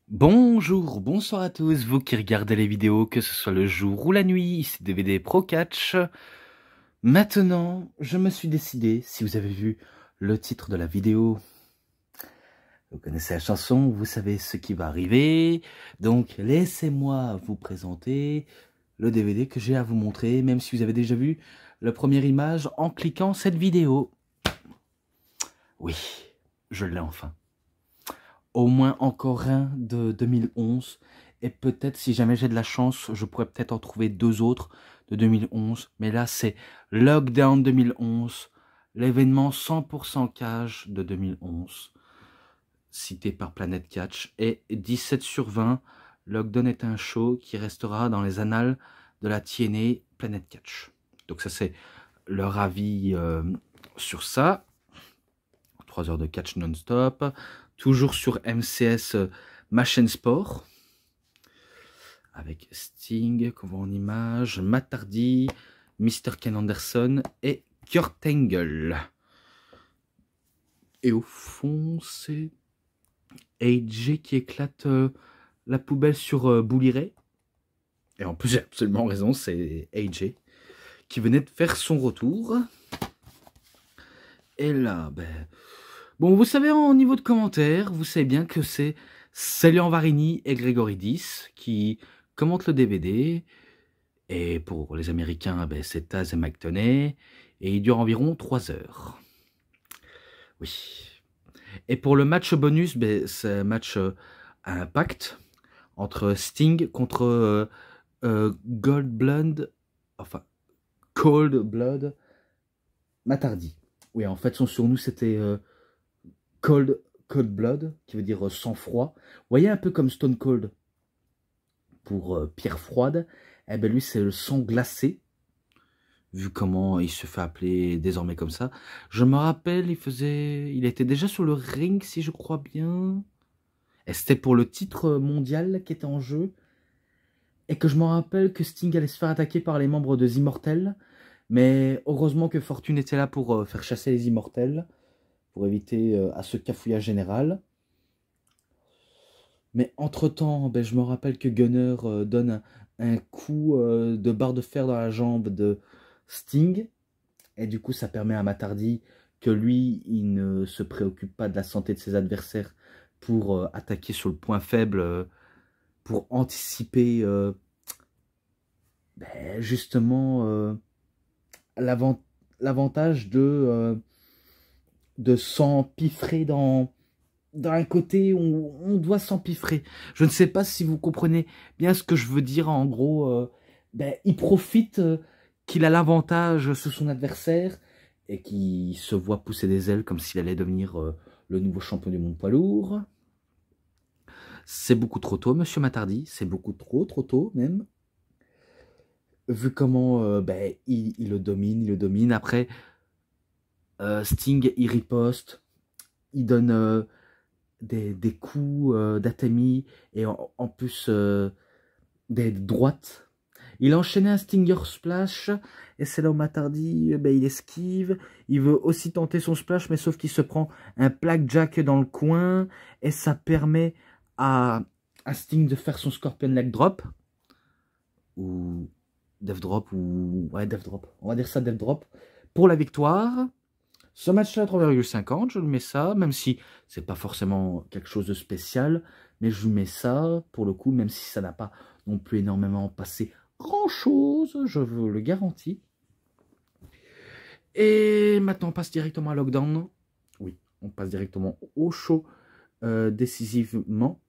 Bonjour, bonsoir à tous, vous qui regardez les vidéos, que ce soit le jour ou la nuit, ici DVD Pro Catch. Maintenant, je me suis décidé, si vous avez vu le titre de la vidéo, vous connaissez la chanson, vous savez ce qui va arriver, donc laissez-moi vous présenter le DVD que j'ai à vous montrer, même si vous avez déjà vu la première image en cliquant cette vidéo. Oui, je l'ai enfin. Au moins encore un de 2011. Et peut-être, si jamais j'ai de la chance, je pourrais peut-être en trouver deux autres de 2011. Mais là, c'est Lockdown 2011, l'événement 100% cage de 2011, cité par Planet Catch. Et 17/20, Lockdown est un show qui restera dans les annales de la TNA Planet Catch. Donc ça, c'est leur avis sur ça. 3 heures de catch non-stop. Toujours sur MCS ma chaîne sport. Avec Sting, qu'on voit en image, Matt Hardy, Mr. Ken Anderson et Kurt Angle. Et au fond, c'est AJ qui éclate la poubelle sur Bully Ray. Et en plus, j'ai absolument raison, c'est AJ qui venait de faire son retour. Et là, ben... Bon, vous savez, en niveau de commentaires, vous savez bien que c'est Célian Varini et Grégory 10 qui commentent le DVD. Et pour les Américains, ben, c'est Taz et Mike Tenay. Et il dure environ 3 heures. Oui. Et pour le match bonus, ben, c'est un match à impact entre Sting contre Cold Blood Matt Hardy. Oui, en fait, son surnom, c'était Cold Blood, qui veut dire sang-froid. Vous voyez, un peu comme Stone Cold pour pierre froide. Eh ben lui, c'est le sang glacé, vu comment il se fait appeler désormais comme ça. Je me rappelle, il était déjà sur le ring, si je crois bien. Et c'était pour le titre mondial qui était en jeu. Et que je me rappelle que Sting allait se faire attaquer par les membres de The Immortels. Mais heureusement que Fortune était là pour faire chasser les Immortels, pour éviter à ce cafouillage général. Mais entre-temps, ben, je me rappelle que Gunner donne un coup de barre de fer dans la jambe de Sting. Et du coup, ça permet à Matt Hardy que lui, il ne se préoccupe pas de la santé de ses adversaires pour attaquer sur le point faible, pour anticiper ben, justement l'avantage de s'empiffrer dans un côté où on doit s'empiffrer. Je ne sais pas si vous comprenez bien ce que je veux dire. En gros, ben, il profite qu'il a l'avantage sur son adversaire et qu'il se voit pousser des ailes comme s'il allait devenir le nouveau champion du monde poids lourd. C'est beaucoup trop tôt, monsieur Matt Hardy. C'est beaucoup trop tôt même. Vu comment ben, il le domine. Après, Sting, il riposte. Il donne des coups d'Atami et en plus des droites. Il a enchaîné un Stinger Splash et c'est là où Matt Hardy, ben, il esquive. Il veut aussi tenter son splash, mais sauf qu'il se prend un Blackjack dans le coin et ça permet à Sting de faire son Scorpion Leg Drop ou Death Drop ou ouais Death Drop. On va dire ça Death Drop pour la victoire. Ce match-là, 3,50, je le mets ça, même si c'est pas forcément quelque chose de spécial, mais je mets ça, pour le coup, même si ça n'a pas non plus énormément passé grand-chose, je vous le garantis. Et maintenant, on passe directement à Lockdown. Oui, on passe directement au show décisivement,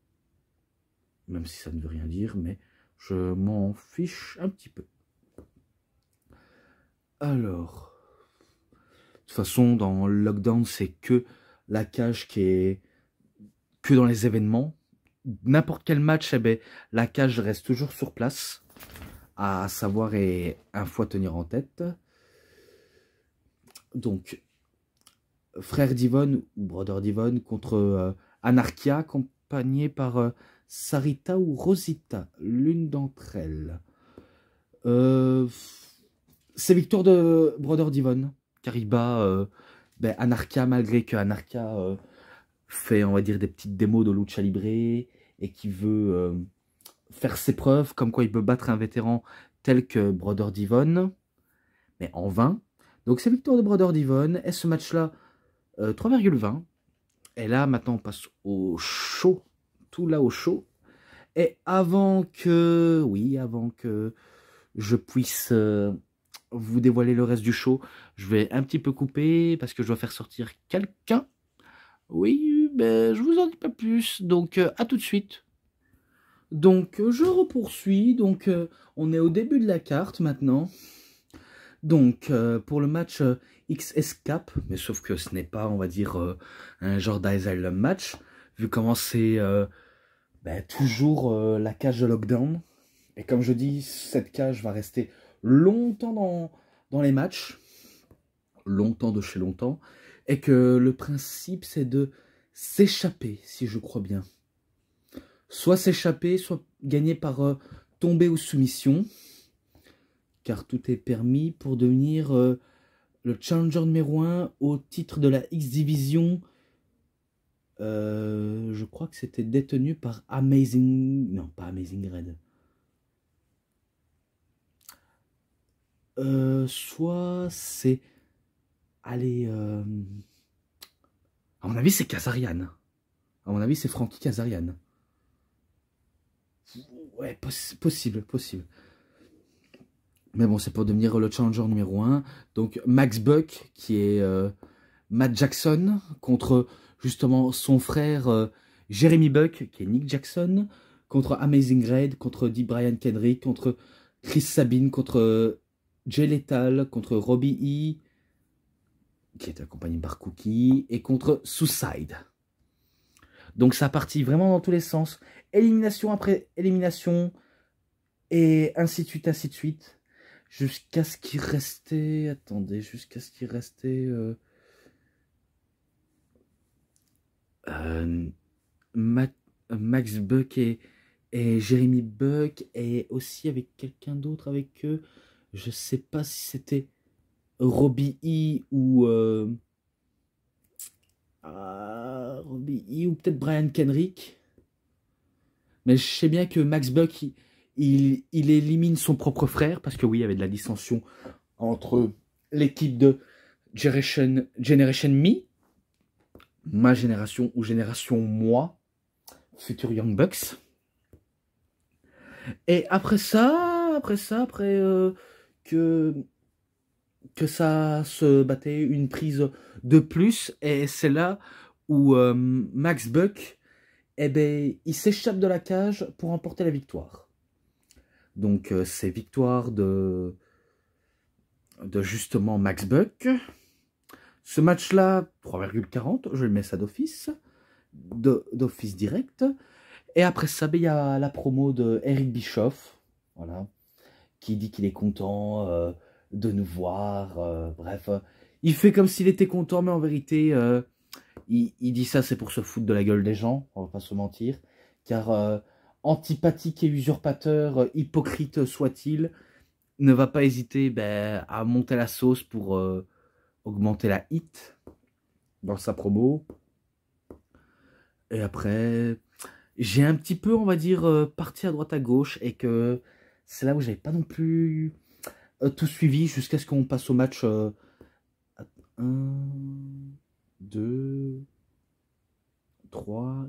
même si ça ne veut rien dire, mais je m'en fiche un petit peu. Alors... De toute façon, dans le Lockdown, c'est que la cage qui est que dans les événements. N'importe quel match, eh ben, la cage reste toujours sur place. À savoir et un fois tenir en tête. Donc, frère Devon ou brother Devon contre Anarchia, accompagné par Sarita ou Rosita, l'une d'entre elles. C'est victoire de brother Devon, car il bat Anarchia, malgré que Anarchia fait, on va dire, des petites démos de lucha libre. et qui veut faire ses preuves, comme quoi il peut battre un vétéran tel que Brother Devon, mais en vain. Donc c'est victoire de Brother Devon, et ce match-là, 3,20. Et là, maintenant, on passe au show, tout là au show. Et avant que je puisse vous dévoiler le reste du show, je vais un petit peu couper parce que je dois faire sortir quelqu'un. Oui, ben je vous en dis pas plus, donc à tout de suite. Donc je repoursuis, donc on est au début de la carte maintenant. Donc pour le match XS Cap, mais sauf que ce n'est pas, on va dire, un genre d'Asylum match, vu comment c'est toujours la cage de lockdown. Et comme je dis, cette cage va rester longtemps dans les matchs, longtemps de chez longtemps, et que le principe c'est de s'échapper, si je crois bien. Soit s'échapper, soit gagner par tomber ou soumission, car tout est permis pour devenir le challenger numéro 1 au titre de la X-Division. Je crois que c'était détenu par Amazing... Non, pas Amazing Red. Soit c'est... Allez... À mon avis, c'est Kazarian. À mon avis, c'est Frankie Kazarian. Ouais, possible. Mais bon, c'est pour devenir le challenger numéro 1. Donc, Max Buck, qui est Matt Jackson, contre justement son frère Jeremy Buck, qui est Nick Jackson, contre Amazing Red, contre D. Brian Kendrick, contre Chris Sabin, contre Jay Lethal, contre Robbie E., qui est accompagné par Cookie, et contre Suicide. Donc ça partit vraiment dans tous les sens. Élimination après élimination, et ainsi de suite, jusqu'à ce qu'il restait... Attendez, jusqu'à ce qu'il restait... Max Buck et Jeremy Buck, et aussi avec quelqu'un d'autre avec eux. Je sais pas si c'était Robbie E. ou... Robbie E. ou peut-être Brian Kendrick. Mais je sais bien que Max Buck, il élimine son propre frère, parce que oui, il y avait de la dissension entre l'équipe de Generation Me, ma génération ou génération moi, futur Young Bucks. Et après que ça se battait une prise de plus, et c'est là où Max Buck, eh ben, il s'échappe de la cage pour emporter la victoire. Donc c'est victoire de justement Max Buck. Ce match-là, 3,40, je le mets ça d'office direct. Et après ça, il y a la promo de Eric Bischoff, voilà, qui dit qu'il est content de nous voir. Bref, il fait comme s'il était content, mais en vérité, il dit ça, c'est pour se foutre de la gueule des gens, on va pas se mentir. Car antipathique et usurpateur, hypocrite soit-il, ne va pas hésiter à monter la sauce pour augmenter la hit dans sa promo. Et après, j'ai un petit peu, on va dire, parti à droite à gauche, et que c'est là où j'avais pas non plus tout suivi jusqu'à ce qu'on passe au match 1, 2, 3,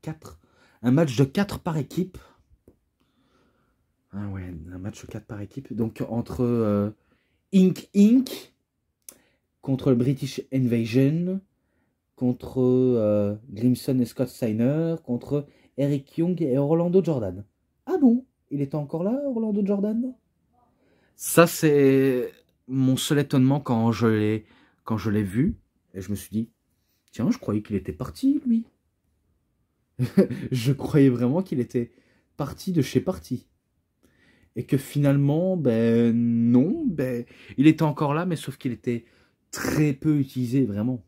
4. Un match de 4 par équipe. Ah ouais, un match de 4 par équipe. Donc entre Inc. contre le British Invasion, contre Grimson et Scott Steiner, contre Eric Young et Orlando Jordan. Ah bon, il était encore là, Orlando Jordan? Ça, c'est mon seul étonnement quand je l'ai vu. Et je me suis dit, tiens, je croyais qu'il était parti, lui. Je croyais vraiment qu'il était parti de chez parti. Et que finalement, ben non, ben il était encore là, mais sauf qu'il était très peu utilisé, vraiment.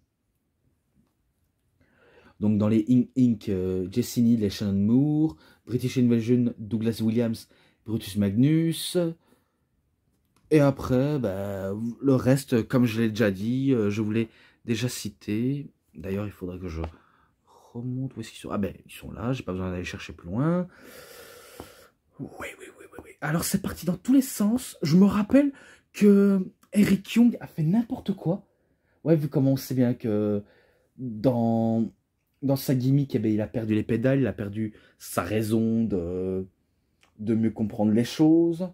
Donc dans les Inc, Jesse Neal et Shannon Moore, British Invasion, Douglas Williams, Brutus Magnus. Et après, le reste, comme je l'ai déjà dit, je vous l'ai déjà cité. D'ailleurs, il faudrait que je remonte. Où est-ce qu'ils sont? Ah ben, ils sont là, j'ai pas besoin d'aller chercher plus loin. Oui, oui, oui, oui, oui. Alors c'est parti dans tous les sens. Je me rappelle que Eric Young a fait n'importe quoi. Ouais, vu comment on sait bien que dans sa gimmick, eh ben, il a perdu les pédales, il a perdu sa raison de mieux comprendre les choses.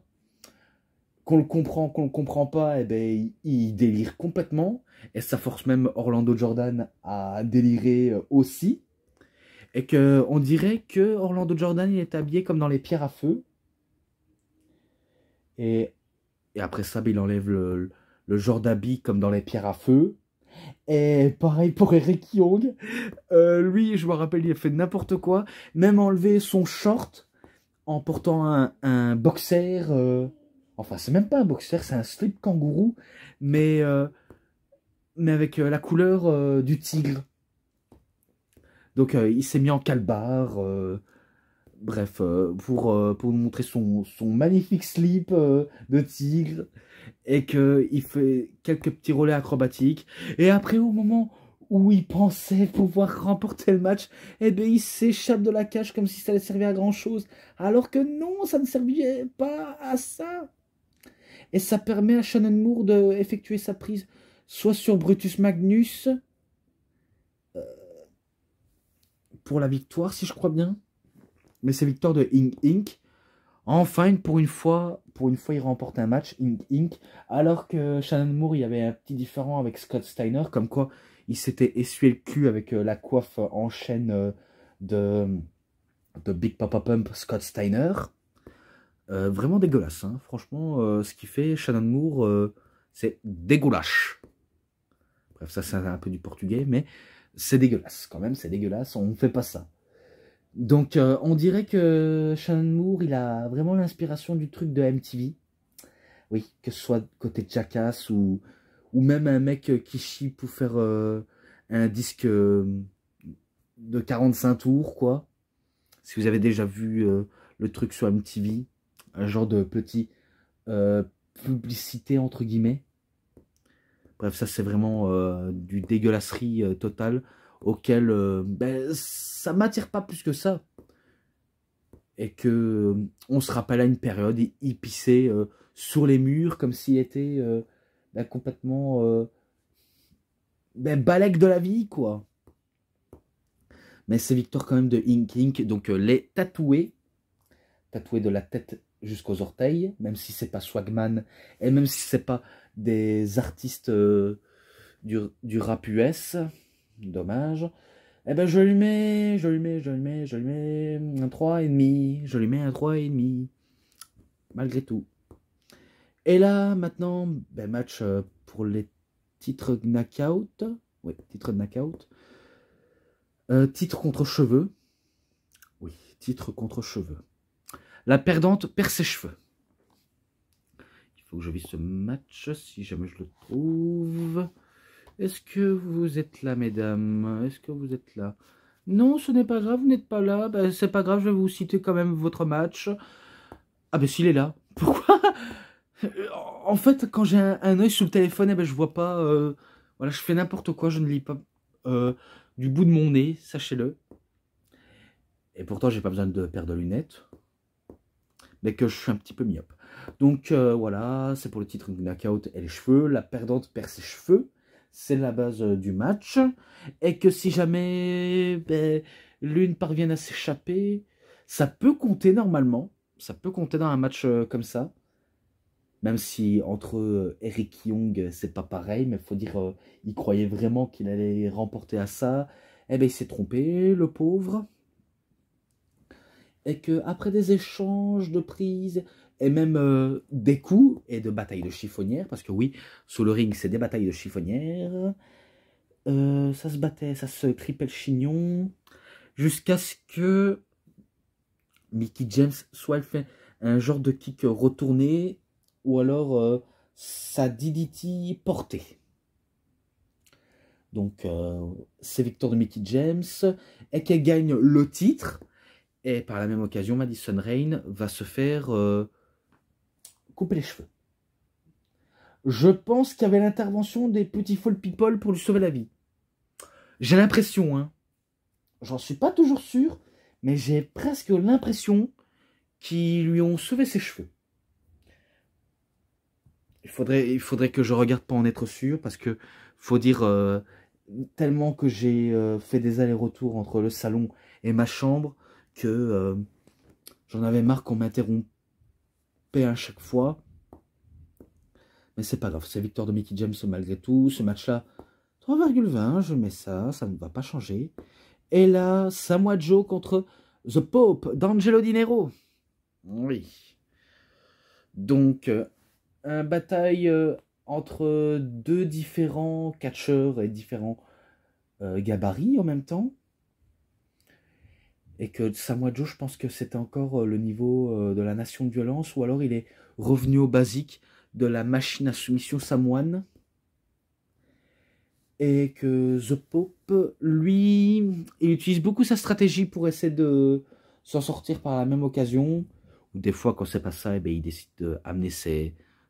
Qu'on le comprend pas, eh ben, il délire complètement. Et ça force même Orlando Jordan à délirer aussi. Et que on dirait que Orlando Jordan il est habillé comme dans les pierres à feu. Et, et après ça, ben, il enlève le genre d'habit comme dans les pierres à feu. Et pareil pour Eric Young. Lui, je me rappelle, il a fait n'importe quoi. Même enlever son short en portant un boxer. Enfin, c'est même pas un boxer, c'est un slip kangourou. Mais avec la couleur du tigre. Donc, il s'est mis en calbar. Bref, pour nous montrer son magnifique slip de tigre. Et qu'il fait quelques petits relais acrobatiques. Et après, au moment où il pensait pouvoir remporter le match, eh bien, il s'échappe de la cage comme si ça allait servir à grand chose. Alors que non, ça ne servait pas à ça. Et ça permet à Shannon Moore d'effectuer sa prise soit sur Brutus Magnus pour la victoire, si je crois bien. Mais c'est victoire de Inc. Inc. Enfin, pour une fois, il remporte un match, Inc. Alors que Shannon Moore, il y avait un petit différent avec Scott Steiner, comme quoi il s'était essuyé le cul avec la coiffe en chaîne de Big Papa Pump Scott Steiner. Vraiment dégueulasse, hein. Franchement, ce qu'il fait, Shannon Moore, c'est dégueulasse. Bref, ça c'est un peu du portugais, mais c'est dégueulasse quand même, c'est dégueulasse, on ne fait pas ça. Donc, on dirait que Shannon Moore, il a vraiment l'inspiration du truc de MTV. Oui, que ce soit côté Jackass ou même un mec qui chie pour faire un disque de 45 tours, quoi. Si vous avez déjà vu le truc sur MTV, un genre de petit publicité entre guillemets. Bref, ça c'est vraiment du dégueulasserie totale auquel ben, ça m'attire pas plus que ça. Et que on se rappelle à une période, il pissait sur les murs comme s'il était ben, complètement ben, balèque de la vie, quoi. Mais c'est victoire quand même de Inc. Inc. Donc les tatoués de la tête jusqu'aux orteils, même si c'est pas Swagman, et même si c'est pas des artistes du rap US, dommage, eh ben je lui mets un 3,5, je lui mets un 3,5, malgré tout. Et là, maintenant, ben, match pour les titres knockout, oui, titre de knockout, titre contre cheveux, oui, titre contre cheveux. La perdante perd ses cheveux. Il faut que je vise ce match, si jamais je le trouve. Est-ce que vous êtes là, mesdames? Est-ce que vous êtes là? Non, ce n'est pas grave, vous n'êtes pas là. Ben, c'est pas grave, je vais vous citer quand même votre match. Ah ben s'il est là. Pourquoi? En fait, quand j'ai un œil sous le téléphone, eh ben, je vois pas... voilà, je fais n'importe quoi, je ne lis pas du bout de mon nez, sachez-le. Et pourtant, j'ai pas besoin de paire de lunettes. Mais que je suis un petit peu myope. Donc voilà, c'est pour le titre knockout et les cheveux. La perdante perd ses cheveux. C'est la base du match. Et que si jamais ben, l'une parvient à s'échapper, ça peut compter normalement. Ça peut compter dans un match comme ça. Même si entre Eric Young, c'est pas pareil. Mais il faut dire, il croyait vraiment qu'il allait remporter à ça. Eh bien, il s'est trompé, le pauvre. Et que après des échanges de prises et même des coups et de batailles de chiffonnières, parce que oui, sous le ring, c'est des batailles de chiffonnières, ça se battait, ça se tripait le chignon, jusqu'à ce que Mickie James soit elle fait un genre de kick retourné, ou alors sa DDT portée. Donc, c'est victoire de Mickie James, et qu'elle gagne le titre. Et par la même occasion, Madison Rayne va se faire couper les cheveux. Je pense qu'il y avait l'intervention des petits Fall People pour lui sauver la vie. J'ai l'impression, hein. j'en suis pas toujours sûr, mais j'ai presque l'impression qu'ils lui ont sauvé ses cheveux. Il faudrait que je regarde pour en être sûr, parce que faut dire, tellement que j'ai fait des allers-retours entre le salon et ma chambre, que j'en avais marre qu'on m'interrompait à chaque fois. Mais c'est pas grave, c'est victoire de Mickie James malgré tout. Ce match-là, 3,20, je mets ça, ça ne va pas changer. Et là, Samoa Joe contre The Pope d'Angelo Di Nero. Oui. Donc, une bataille entre deux différents catcheurs et différents gabarits en même temps. Et que Samoa Joe, je pense que c'était encore le niveau de la nation de violence, ou alors il est revenu au basique de la machine à soumission samoane. Et que The Pope, lui, il utilise beaucoup sa stratégie pour essayer de s'en sortir par la même occasion. Ou des fois, quand c'est pas ça, eh bien, il décide d'amener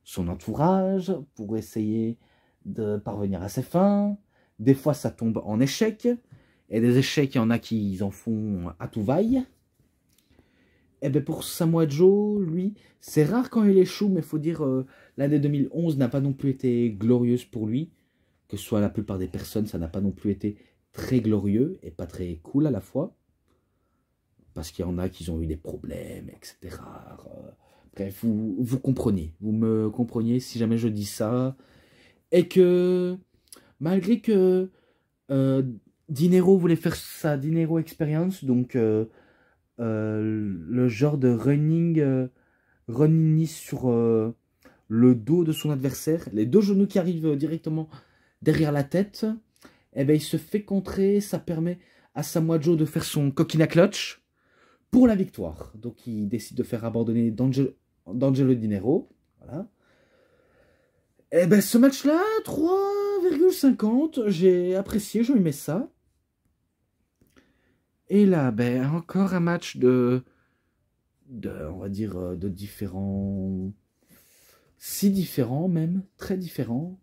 son entourage pour essayer de parvenir à ses fins. Des fois, ça tombe en échec. Et des échecs, il y en a qui en font à tout vaille. Et bien pour Samoa Joe, lui, c'est rare quand il échoue, mais il faut dire, l'année 2011 n'a pas non plus été glorieuse pour lui. Que ce soit la plupart des personnes, ça n'a pas non plus été très glorieux et pas très cool à la fois. Parce qu'il y en a qui ont eu des problèmes, etc. Bref, vous comprenez. Vous me compreniez si jamais je dis ça. Et que, malgré que Di Nero voulait faire sa Di Nero Experience, donc le genre de running sur le dos de son adversaire, les deux genoux qui arrivent directement derrière la tête, eh ben, il se fait contrer, ça permet à Samoa Joe de faire son coquina clutch pour la victoire. Donc il décide de faire abandonner d'Angelo Di Nero. Voilà. Et ben ce match-là, 3,50, j'ai apprécié, je lui mets ça. Et là, ben encore un match on va dire, de différents, si différents même, très différents.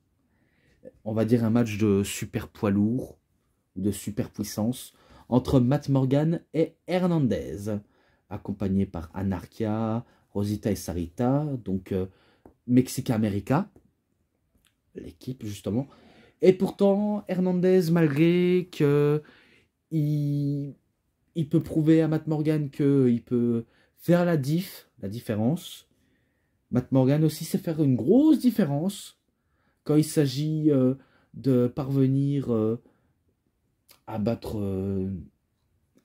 On va dire un match de super poids lourd, de super puissance, entre Matt Morgan et Hernandez, accompagné par Anarchia, Rosita et Sarita, donc Mexica America, l'équipe justement. Et pourtant, Hernandez, malgré que il peut prouver à Matt Morgan qu'il peut faire la différence, Matt Morgan aussi sait faire une grosse différence quand il s'agit de parvenir à battre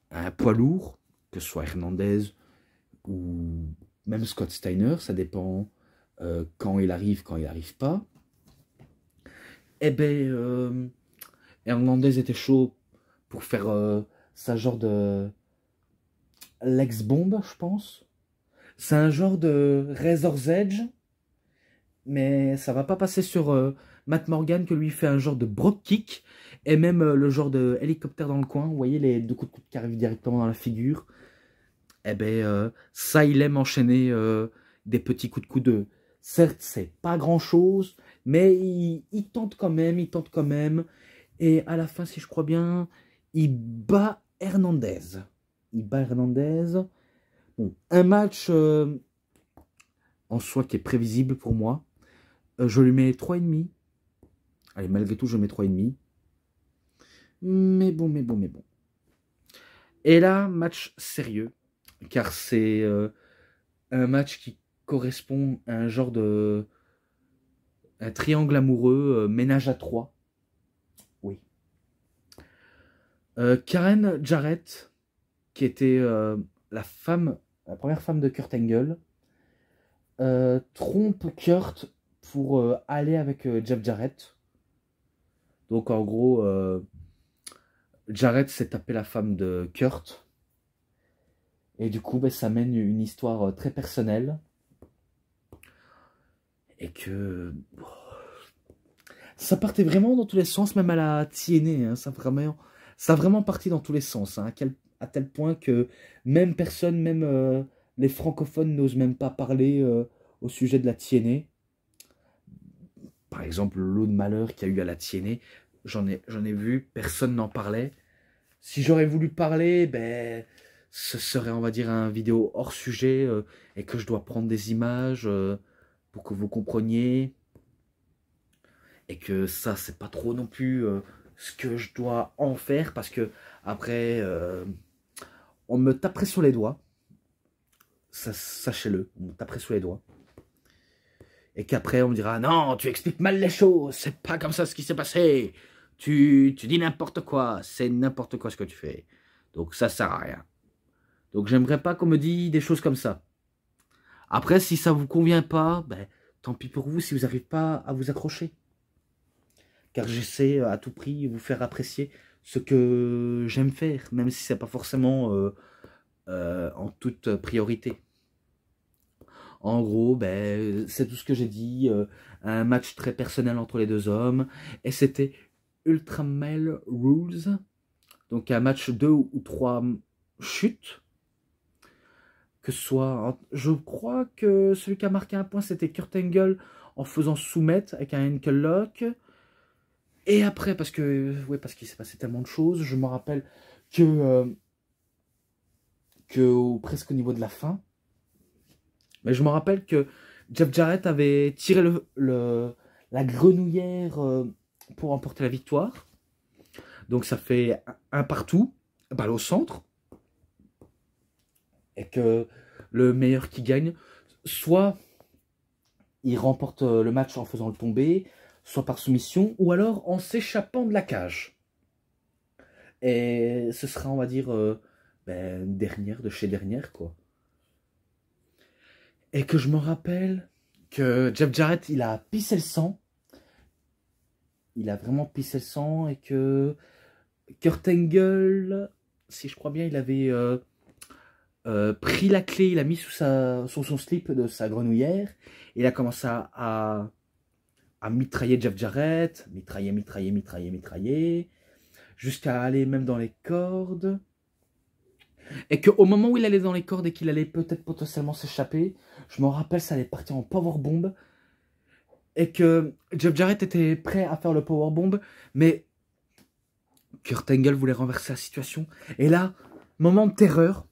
un poids lourd, que ce soit Hernandez ou même Scott Steiner, ça dépend quand il arrive pas. Eh ben, Hernandez était chaud pour faire sa genre de Lex Bomb, je pense. C'est un genre de Razor's Edge, mais ça va pas passer sur Matt Morgan, que lui fait un genre de Brock Kick, et même le genre de hélicoptère dans le coin. Vous voyez les deux coups de coude qui arrivent directement dans la figure. Eh ben, ça, il aime enchaîner des petits coups de coude. Certes, c'est pas grand-chose, mais il tente quand même, Et à la fin, si je crois bien, il bat Hernandez. Bon, un match en soi qui est prévisible pour moi. Je lui mets 3,5. Allez, malgré tout, je mets 3,5. Mais bon. Et là, match sérieux. Car c'est un match qui correspond à un genre de... un triangle amoureux, ménage à trois. Oui. Karen Jarrett, qui était la première femme de Kurt Angle, trompe Kurt pour aller avec Jeff Jarrett. Donc en gros, Jarrett s'est tapé la femme de Kurt. Et du coup, ben, ça mène une histoire très personnelle. Et que... ça partait vraiment dans tous les sens, même à la TNA. Hein, ça a vraiment parti dans tous les sens. Hein, à tel point que même personne, même les francophones n'osent même pas parler au sujet de la TNA. Par exemple, le lot de malheur qu'il y a eu à la TNA, j'en ai vu, personne n'en parlait. Si j'aurais voulu parler, ben, ce serait, on va dire, un vidéo hors sujet et que je dois prendre des images pour que vous compreniez. Et que ça, c'est pas trop non plus ce que je dois en faire parce que après, on me taperait sur les doigts. Sachez-le, on me taperait sur les doigts. Et qu'après, on me dira, non, tu expliques mal les choses, c'est pas comme ça ce qui s'est passé. Tu dis n'importe quoi, c'est n'importe quoi ce que tu fais. Donc ça sert à rien. Donc j'aimerais pas qu'on me dise des choses comme ça. Après, si ça vous convient pas, ben, tant pis pour vous si vous n'arrivez pas à vous accrocher. Car j'essaie à tout prix de vous faire apprécier ce que j'aime faire, même si c'est pas forcément en toute priorité. En gros, ben, c'est tout ce que j'ai dit, un match très personnel entre les deux hommes, et c'était Ultra Male Rules, donc un match 2 ou 3 chutes, que ce soit, je crois que celui qui a marqué un point, c'était Kurt Angle en faisant soumettre avec un ankle lock. Et après, parce qu'il s'est passé tellement de choses, je me rappelle que presque au niveau de la fin, mais je me rappelle que Jeff Jarrett avait tiré la grenouillère pour remporter la victoire. Donc ça fait un partout, balle au centre. Et que le meilleur qui gagne, soit il remporte le match en faisant le tomber, soit par soumission, ou alors en s'échappant de la cage. Et ce sera, on va dire, dernière de chez dernière, quoi. Et que je me rappelle que Jeff Jarrett, il a pissé le sang. Il a vraiment pissé le sang. Et que Kurt Angle, si je crois bien, il avait pris la clé, il a mis sous son slip de sa grenouillère. Et il a commencé à mitrailler Jeff Jarrett. Mitrailler. Jusqu'à aller même dans les cordes. Et qu'au moment où il allait dans les cordes et qu'il allait peut-être potentiellement s'échapper, je me rappelle, ça allait partir en powerbomb. Et que Jeff Jarrett était prêt à faire le powerbomb, mais Kurt Angle voulait renverser la situation. Et là, moment de terreur,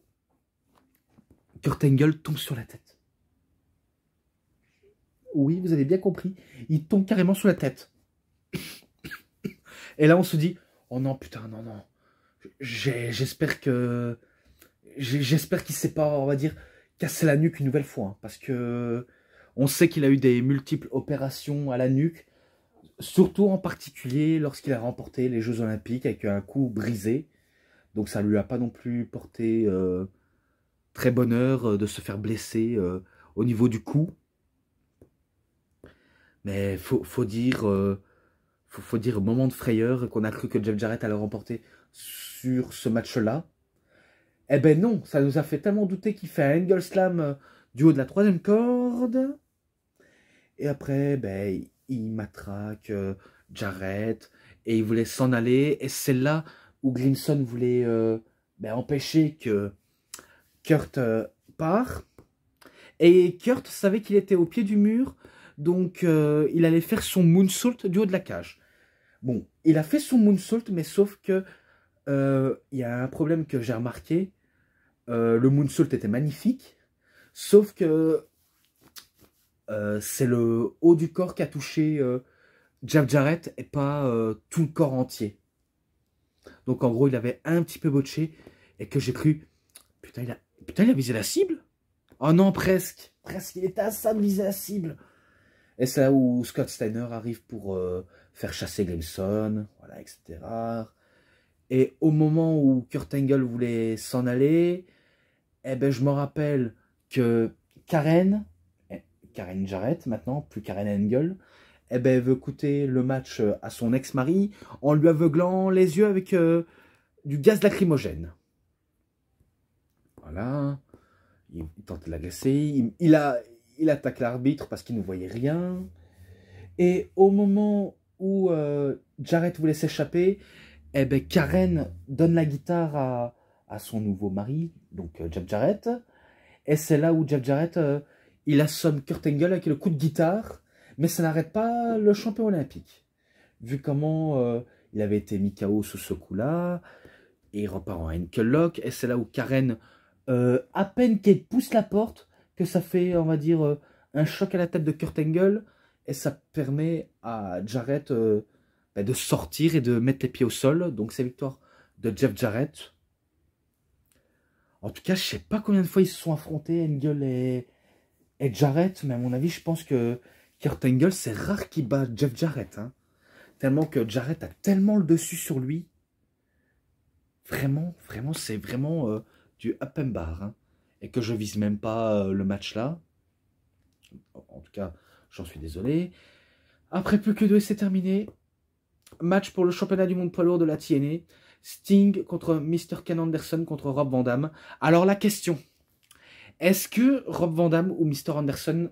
Kurt Angle tombe sur la tête. Oui, vous avez bien compris, il tombe carrément sur la tête. Et là, on se dit, oh non, putain, non. J'espère qu'il s'est pas, on va dire, cassé la nuque une nouvelle fois. Hein, parce que on sait qu'il a eu des multiples opérations à la nuque. Surtout en particulier lorsqu'il a remporté les Jeux Olympiques avec un cou brisé. Donc ça ne lui a pas non plus porté très bonheur de se faire blesser au niveau du cou. Mais faut dire moment de frayeur qu'on a cru que Jeff Jarrett allait remporter sur ce match-là. Eh ben non, ça nous a fait tellement douter qu'il fait un angle slam du haut de la 3e corde. Et après, ben, il matraque Jarrett et il voulait s'en aller. Et c'est là où Grimson voulait empêcher que Kurt part. Et Kurt savait qu'il était au pied du mur, donc il allait faire son moonsault du haut de la cage. Bon, il a fait son moonsault, mais sauf que il y a un problème que j'ai remarqué. Le moonsault était magnifique, sauf que c'est le haut du corps qui a touché Jeff Jarrett et pas tout le corps entier. Donc en gros, il avait un petit peu botché et que j'ai cru, putain, il a visé la cible. Oh non, presque, il était à ça de viser la cible. Et c'est là où Scott Steiner arrive pour faire chasser Grimson, voilà, etc. Et au moment où Kurt Angle voulait s'en aller, eh ben, je me rappelle que Karen Jarrett maintenant, plus Karen Angle, eh ben, veut coûter le match à son ex-mari en lui aveuglant les yeux avec du gaz lacrymogène. Voilà. Il tente de l'agresser. Il attaque l'arbitre parce qu'il ne voyait rien. Et au moment où Jarrett voulait s'échapper, eh ben, Karen donne la guitare à son nouveau mari, donc Jeff Jarrett. Et c'est là où Jeff Jarrett, il assomme Kurt Angle avec le coup de guitare. Mais ça n'arrête pas le champion olympique. Vu comment il avait été mis KO sous ce coup-là. Et il repart en ankle lock. Et c'est là où Karen, à peine qu'elle pousse la porte, que ça fait, on va dire, un choc à la tête de Kurt Angle. Et ça permet à Jarrett de sortir et de mettre les pieds au sol. Donc c'est victoire de Jeff Jarrett. En tout cas, je sais pas combien de fois ils se sont affrontés, Angle et Jarrett. Mais à mon avis, je pense que Kurt Angle, c'est rare qu'il bat Jeff Jarrett. Hein. Tellement que Jarrett a tellement le dessus sur lui. Vraiment, c'est vraiment du up and bar. Hein. Et que je vise même pas le match là. En tout cas, j'en suis désolé. Après plus que deux, c'est terminé. Match pour le championnat du monde poids lourd de la TNA. Sting contre Mr. Ken Anderson contre Rob Van Dam. Alors la question, est-ce que Rob Van Dam ou Mr. Anderson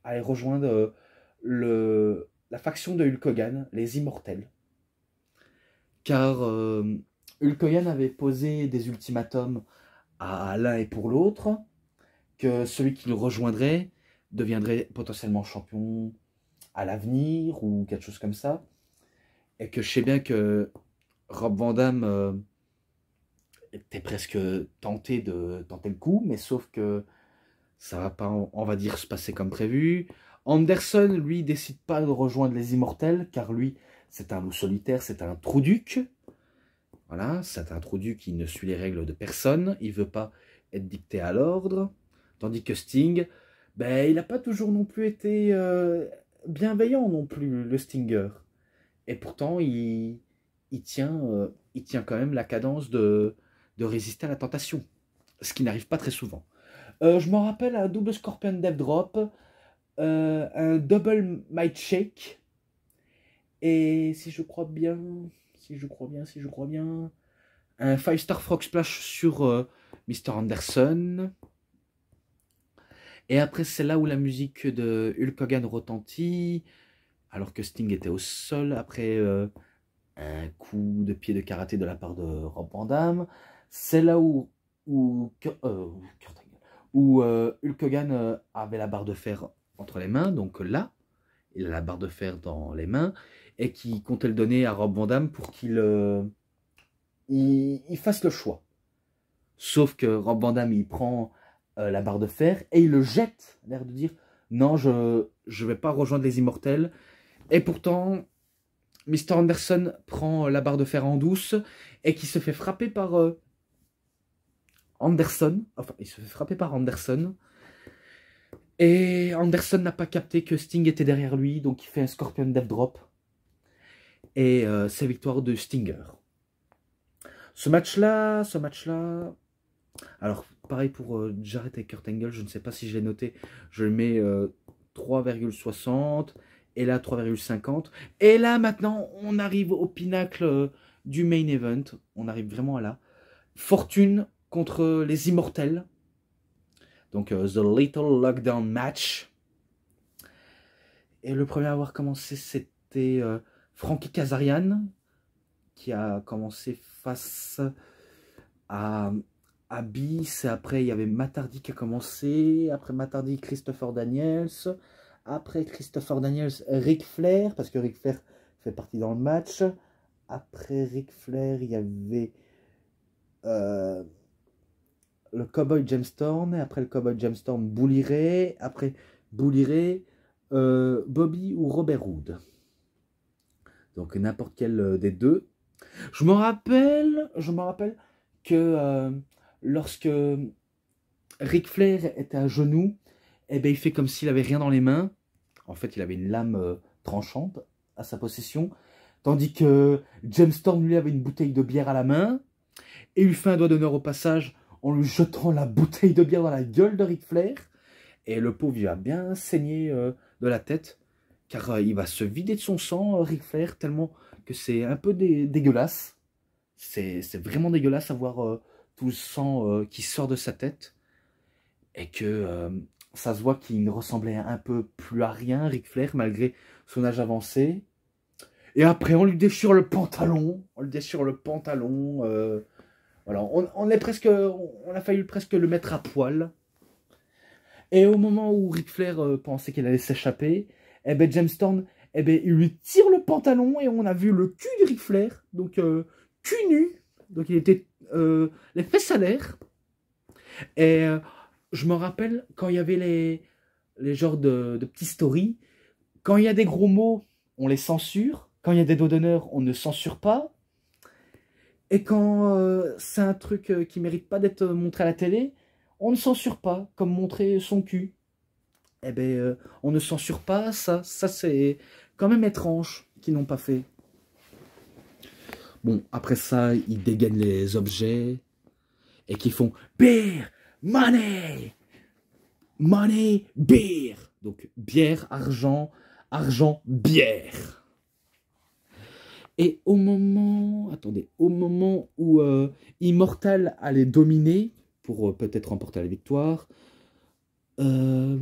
allaient rejoindre la faction de Hulk Hogan, les Immortels? Car Hulk Hogan avait posé des ultimatums à l'un et pour l'autre, que celui qui le rejoindrait deviendrait potentiellement champion à l'avenir ou quelque chose comme ça. Et que je sais bien que Rob Van Dam était presque tenté de tenter le coup, mais sauf que ça va pas, on va dire, se passer comme prévu. Anderson, lui, décide pas de rejoindre les Immortels, car lui, c'est un loup solitaire, c'est un trou-duc. Voilà, c'est un trou-duc qui ne suit les règles de personne, il veut pas être dicté à l'ordre. Tandis que Sting, ben, il n'a pas toujours non plus été bienveillant non plus, le Stinger. Et pourtant, il tient quand même la cadence de résister à la tentation. Ce qui n'arrive pas très souvent. Je m'en rappelle un double Scorpion Death Drop, un double Might Shake, et si je crois bien, un 5-star Frog Splash sur Mr. Anderson. Et après, c'est là où la musique de Hulk Hogan retentit, alors que Sting était au sol, après un coup de pied de karaté de la part de Rob Van Dam. C'est là où Hulk Hogan avait la barre de fer entre les mains, donc là, il a la barre de fer dans les mains, et qui comptait le donner à Rob Van Dam pour qu'il il fasse le choix. Sauf que Rob Van Dam, il prend la barre de fer et il le jette, l'air de dire non, je ne vais pas rejoindre les Immortels. Et pourtant, Mr. Anderson prend la barre de fer en douce et qui se fait frapper par Anderson. Enfin, il se fait frapper par Anderson. Et Anderson n'a pas capté que Sting était derrière lui, donc il fait un Scorpion Death Drop. Et c'est victoire de Stinger. Ce match-là... Alors, pareil pour Jarrett et Kurt Angle, je ne sais pas si je l'ai noté. Je le mets 3,60 et là 3,50. Et là, maintenant, on arrive au pinacle du main event. On arrive vraiment à là. Fortune contre les Immortels. Donc, The Little Lockdown Match. Et le premier à avoir commencé, c'était Frankie Kazarian, qui a commencé face à Abyss. Après, il y avait Matt Hardy qui a commencé. Après Matt Hardy, Christopher Daniels. Après Christopher Daniels, Ric Flair, parce que Ric Flair fait partie dans le match. Après Ric Flair, il y avait le Cowboy James Storm. Et après le Cowboy James Storm, Bully Ray. Après Bully Ray, Bobby ou Robert Roode. Donc n'importe quel des deux. Je me rappelle que lorsque Ric Flair était à genoux, eh ben, il fait comme s'il avait rien dans les mains. En fait, il avait une lame tranchante à sa possession. Tandis que James Storm, lui, avait une bouteille de bière à la main. Et il lui fait un doigt d'honneur au passage en lui jetant la bouteille de bière dans la gueule de Ric Flair. Et le pauvre, il va bien saigner de la tête. Car il va se vider de son sang, Ric Flair, tellement que c'est un peu dégueulasse. C'est vraiment dégueulasse à voir tout le sang qui sort de sa tête. Et que ça se voit qu'il ressemblait un peu plus à rien, Ric Flair, malgré son âge avancé. Et après, on lui déchire le pantalon. Voilà, on a failli presque le mettre à poil. Et au moment où Ric Flair pensait qu'il allait s'échapper, eh ben James Storm, eh ben, il lui tire le pantalon et on a vu le cul de Ric Flair. Donc, cul nu. Donc, il était l'effet salaire. Et je me rappelle quand il y avait les genres de petits stories, quand il y a des gros mots, on les censure. Quand il y a des doigts d'honneur, on ne censure pas. Et quand c'est un truc qui mérite pas d'être montré à la télé, on ne censure pas, comme montrer son cul. Eh ben, on ne censure pas ça. Ça, c'est quand même étrange qu'ils n'ont pas fait. Bon, après ça, ils dégainent les objets et qu'ils font « Beer, money !» Money, beer. Donc, bière, argent, argent, bière. Et au moment, attendez, au moment où Immortal allait dominer pour peut-être remporter la victoire, je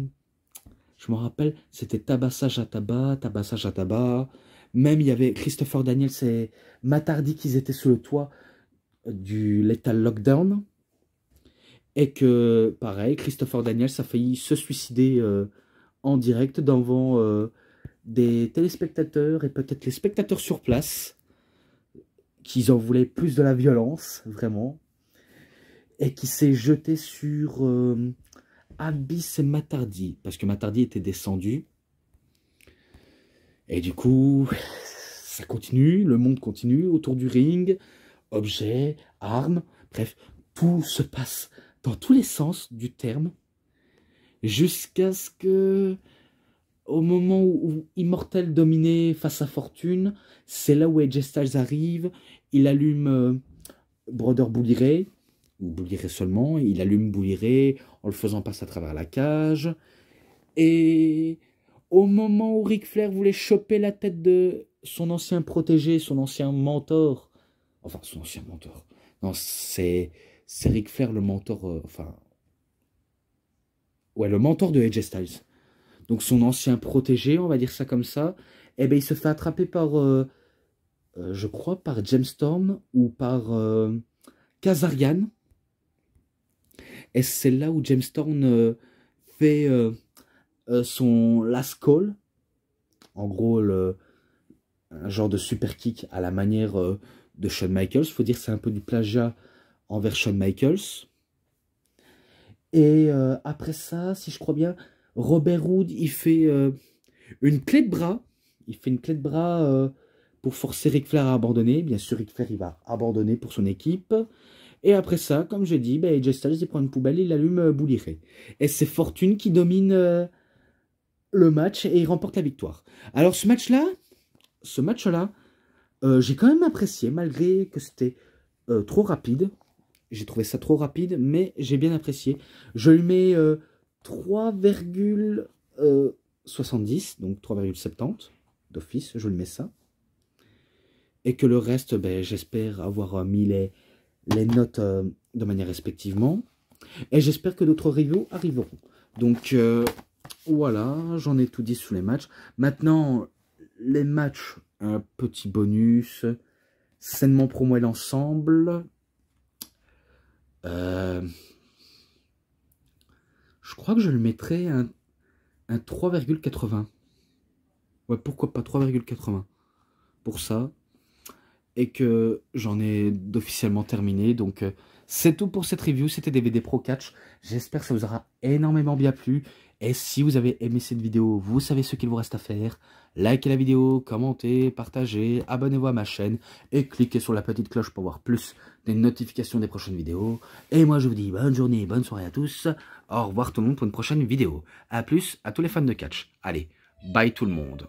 me rappelle, c'était tabassage à tabac, tabassage à tabac. Même il y avait Christopher Daniels et Matt Hardy qui étaient sous le toit du Lethal Lockdown. Et que, pareil, Christopher Daniels a failli se suicider en direct devant des téléspectateurs et peut-être les spectateurs sur place, qui en voulaient plus de la violence, vraiment, et qui s'est jeté sur Abyss et Matt Hardy, parce que Matt Hardy était descendu. Et du coup, ça continue, le monde continue autour du ring, objets, armes, bref, tout se passe dans tous les sens du terme, jusqu'à ce que, au moment où Immortal dominait face à Fortune, c'est là où AJ Styles arrive, il allume Brother Bully Ray, ou Bully Ray seulement, il allume Bully Ray en le faisant passer à travers la cage, et au moment où Ric Flair voulait choper la tête de son ancien protégé, son ancien mentor, enfin son ancien mentor, non c'est Ric Flair le mentor, ouais, le mentor de AJ Styles. Donc son ancien protégé, on va dire ça comme ça, eh ben il se fait attraper par, je crois, par James Storm ou par Kazarian. Et c'est là où James Storm fait son last call. En gros, un genre de super kick à la manière de Shawn Michaels. Il faut dire que c'est un peu du plagiat envers Shawn Michaels. Et après ça, si je crois bien, Robert Roode, il fait une clé de bras. Il fait une clé de bras pour forcer Ric Flair à abandonner. Bien sûr, Ric Flair, il va abandonner pour son équipe. Et après ça, comme j'ai dit, ben, AJ Styles, il prend une poubelle et il allume Bully Ray. Et c'est Fortune qui domine le match et il remporte la victoire. Alors ce match-là, j'ai quand même apprécié, malgré que c'était trop rapide. J'ai trouvé ça trop rapide, mais j'ai bien apprécié. Je lui mets 3,70, donc 3,70 d'office, je lui mets ça. Et que le reste, ben, j'espère avoir mis les notes de manière respectivement. Et j'espère que d'autres reviews arriveront. Donc voilà, j'en ai tout dit sur les matchs. Maintenant, les matchs, un petit bonus. Sainement promo et l'ensemble. Je crois que je le mettrais un 3,80. Ouais, pourquoi pas 3,80 pour ça. Et que j'en ai d'officiellement terminé. Donc c'est tout pour cette review. C'était DVD Pro Catch. J'espère que ça vous aura énormément bien plu. Et si vous avez aimé cette vidéo, vous savez ce qu'il vous reste à faire. Likez la vidéo, commentez, partagez, abonnez-vous à ma chaîne. Et cliquez sur la petite cloche pour voir plus des notifications des prochaines vidéos. Et moi je vous dis bonne journée, bonne soirée à tous. Au revoir tout le monde pour une prochaine vidéo. A plus à tous les fans de catch. Allez, bye tout le monde.